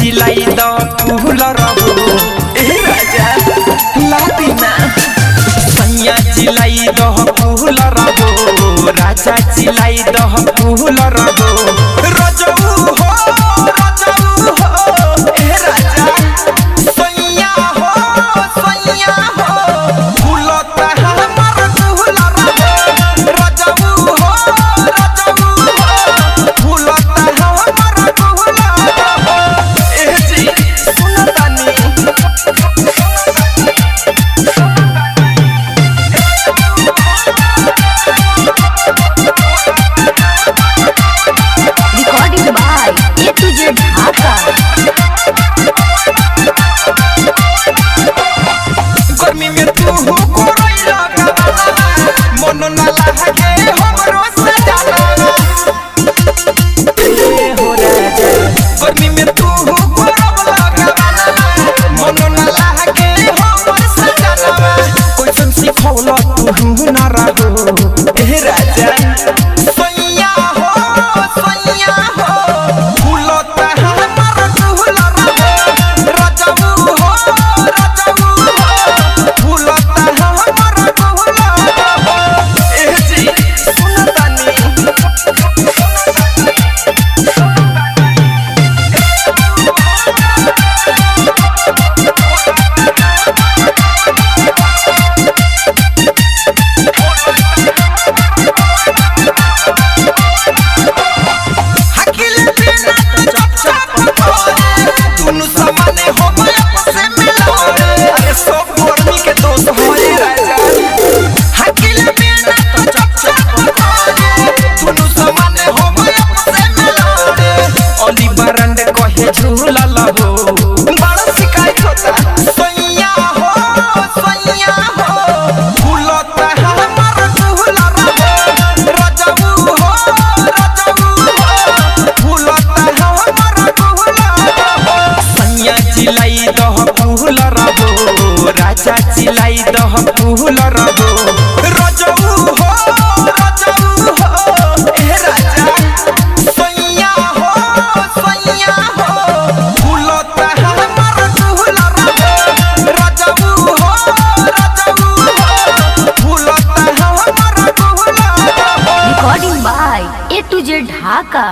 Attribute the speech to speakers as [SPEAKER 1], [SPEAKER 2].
[SPEAKER 1] चिलाई the fool रहो ए राजा लादिना सैया चिलाई the fool रहो राजा चिलाई द फूल रहो रजऊ हो ए राजा सैया हो फूलता हमर फूल रहो रजऊ हो फूलता हमर फूल रहो ए जी सुनतानी
[SPEAKER 2] Recording by A to Z Dhaka।
[SPEAKER 1] गर्मी में तू हो कोई लगा मन ना लागे हमरो सजाना हो राजा गर्मी में तू हो कोई लगा मन ना लागे हमरो सजाना कोई तुम सिखौला तू ना रहो ए राजा सैया हो फूलता हमर फूल रहो रजऊ हो फूलता हमर फूल रहो ए जी सुनतानी हकिल बिना चप चप करे दुनु समाने हो आपस में लड़े अरे सब गर्मी के दोस्त होए राजा हकिल बिना चप चप करे दुनु समाने हो आपस में लड़े ओली बरंड कहे झूला लहो बड़ा शिकायत होता सैया हो फूलता हमर फूल रहो रजऊ हो फूलता हमर फूल रहो सैया चिलाई दह फूल रहो राजा चिलाई दह फूल रहो रजऊ हो ए राजा सैया हो फूलता हमर फूल रहो रजऊ हो फूलता हमर फूल रहो
[SPEAKER 2] Recording by A to Z Dhaka।